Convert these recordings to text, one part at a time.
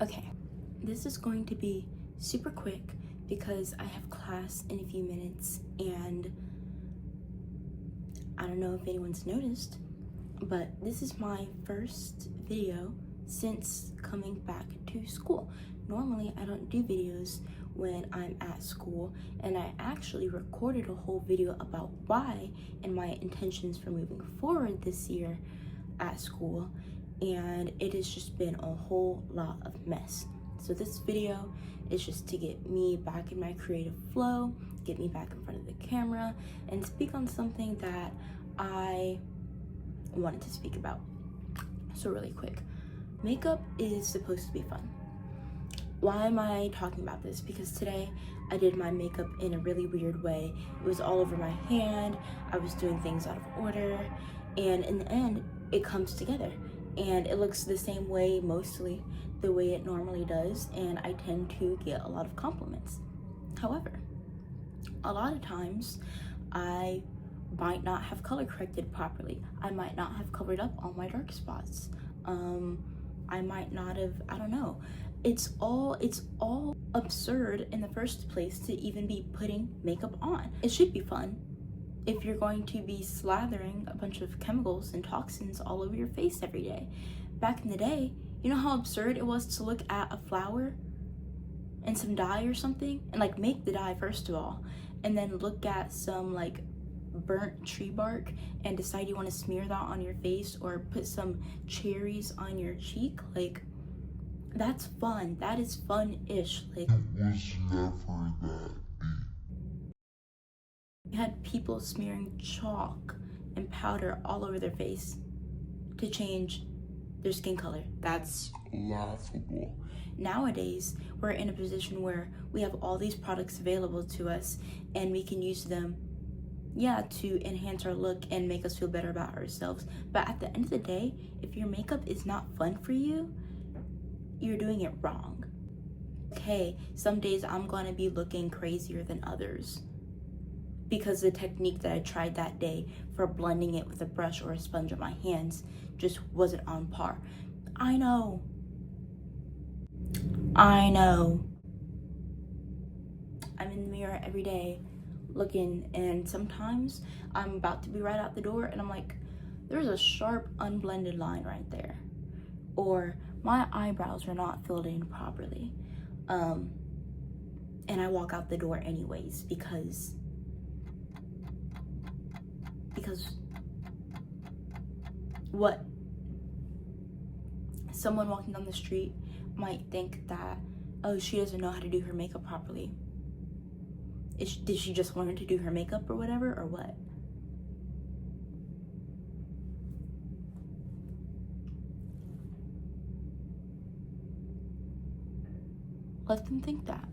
Okay, this is going to be super quick because I have class in a few minutes, and I don't know if anyone's noticed, but this is my first video since coming back to school. Normally, I don't do videos when I'm at school, and I actually recorded a whole video about why and my intentions for moving forward this year at school, and it has just been a whole lot of mess. So this video is just to get me back in my creative flow, get me back in front of the camera, and speak on something that I wanted to speak about. So really quick, makeup is supposed to be fun. Why am I talking about this? Because today I did my makeup in a really weird way. It was all over my hand, I was doing things out of order, and in the end, it comes together. And it looks the same way, mostly the way it normally does, and I tend to get a lot of compliments. However, a lot of times I might not have color corrected properly. I might not have covered up all my dark spots. I might not have, I don't know. It's all absurd in the first place to even be putting makeup on. It should be fun if you're going to be slathering a bunch of chemicals and toxins all over your face every day. Back in the day, you know how absurd it was to look at a flower and some dye or something, and like make the dye first of all, and then look at some like burnt tree bark and decide you want to smear that on your face or put some cherries on your cheek. Like, that's fun. That is fun-ish. Like, it was never that deep. You had people smearing chalk and powder all over their face to change their skin color. That's Laughable. Nowadays, we're in a position where we have all these products available to us, and we can use them, to enhance our look and make us feel better about ourselves. But at the end of the day, if your makeup is not fun for you, you're doing it wrong. Okay, some days I'm gonna be looking crazier than others because the technique that I tried that day for blending it with a brush or a sponge on my hands just wasn't on par. I know. I'm in the mirror every day looking, and sometimes I'm about to be right out the door and I'm like, there's a sharp unblended line right there, or my eyebrows are not filled in properly, and I walk out the door anyways because what? Someone walking down the street might think that, oh, she doesn't know how to do her makeup properly. Did she just learn to do her makeup or whatever, or what? Let them think that.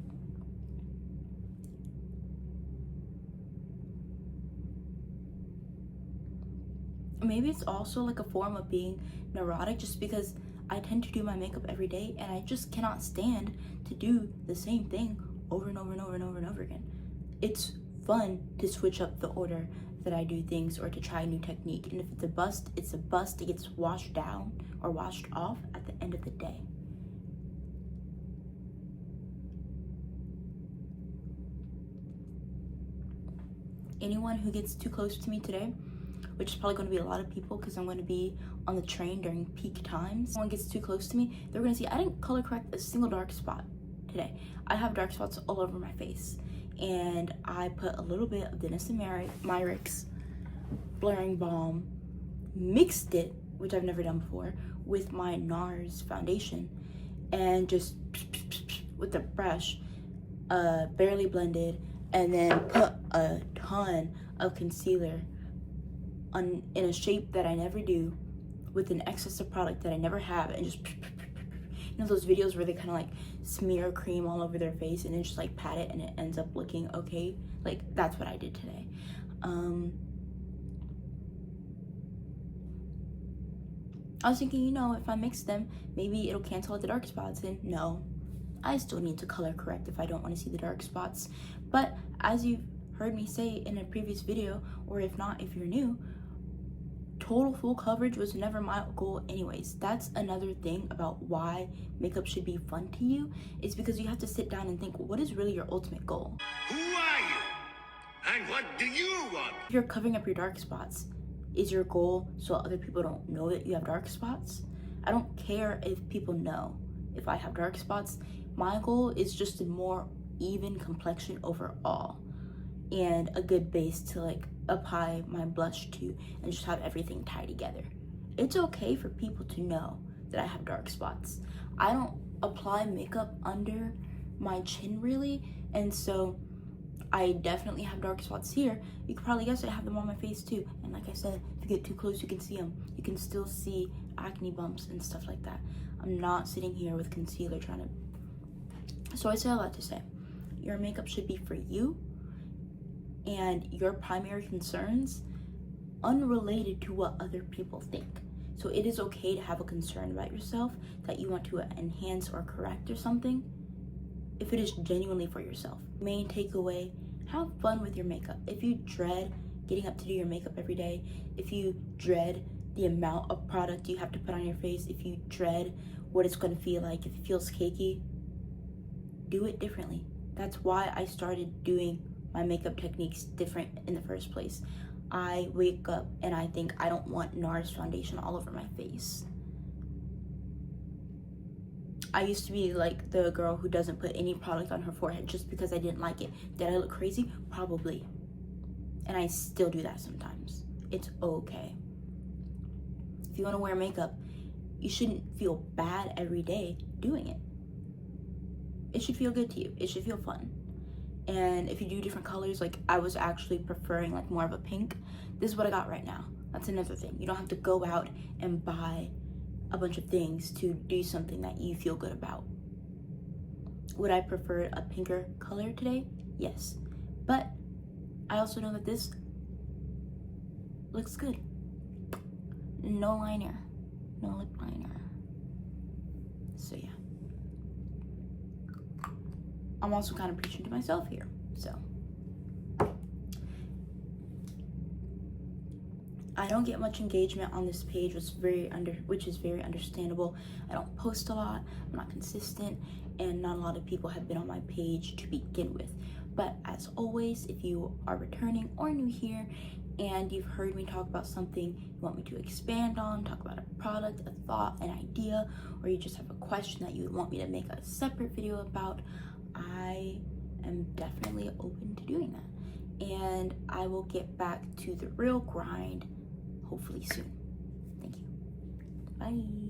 Maybe it's also like a form of being neurotic, just because I tend to do my makeup every day and I just cannot stand to do the same thing over and over and over and over and over again. It's fun to switch up the order that I do things or to try a new technique. And if it's a bust, it's a bust. It gets washed down or washed off at the end of the day. Anyone who gets too close to me today, which is probably going to be a lot of people because I'm going to be on the train during peak times. If someone gets too close to me, they're going to see I didn't color correct a single dark spot today. I have dark spots all over my face, and I put a little bit of Dennis and Myricks blurring balm, mixed it, which I've never done before, with my NARS foundation, and just with the brush, barely blended, and then put a ton of concealer in a shape that I never do, with an excess of product that I never have, and just, you know those videos where they kind of like smear cream all over their face and then just like pat it and it ends up looking okay? Like, that's what I did today. I was thinking, if I mix them, maybe it'll cancel out the dark spots, and no, I still need to color correct if I don't want to see the dark spots. But as you've heard me say in a previous video, or if not, if you're new, total full coverage was never my goal anyways. That's another thing about why makeup should be fun to you, is because you have to sit down and think, what is really your ultimate goal? Who are you? And what do you want? If you're covering up your dark spots, is your goal so other people don't know that you have dark spots? I don't care if people know if I have dark spots. My goal is just a more even complexion overall and a good base to like apply my blush to and just have everything tie together. It's okay for people to know that I have dark spots. I don't apply makeup under my chin really, and so I definitely have dark spots here. You could probably guess I have them on my face too. And like I said, if you get too close, you can see them. You can still see acne bumps and stuff like that. I'm not sitting here with concealer trying to... So I say a lot to say. Your makeup should be for you and your primary concerns, unrelated to what other people think. So it is okay to have a concern about yourself that you want to enhance or correct or something, if it is genuinely for yourself. Main takeaway, have fun with your makeup. If you dread getting up to do your makeup every day, if you dread the amount of product you have to put on your face, if you dread what it's going to feel like, if it feels cakey, do it differently. That's why I started doing my makeup techniques different in the first place. I wake up and I think I don't want NARS foundation all over my face. I used to be like the girl who doesn't put any product on her forehead just because I didn't like it. Did I look crazy? Probably. And I still do that sometimes. It's okay. If you want to wear makeup, you shouldn't feel bad every day doing it. It should feel good to you. It should feel fun. And if you do different colors, like I was actually preferring like more of a pink. This is what I got right now. That's another thing. You don't have to go out and buy a bunch of things to do something that you feel good about. Would I prefer a pinker color today? Yes. But I also know that this looks good. No liner, no lip liner. So yeah. I'm also kind of preaching to myself here, so. I don't get much engagement on this page, which is very understandable. I don't post a lot, I'm not consistent, and not a lot of people have been on my page to begin with. But as always, if you are returning or new here and you've heard me talk about something you want me to expand on, talk about a product, a thought, an idea, or you just have a question that you would want me to make a separate video about, I am definitely open to doing that. And I will get back to the real grind hopefully soon. Thank you. Bye.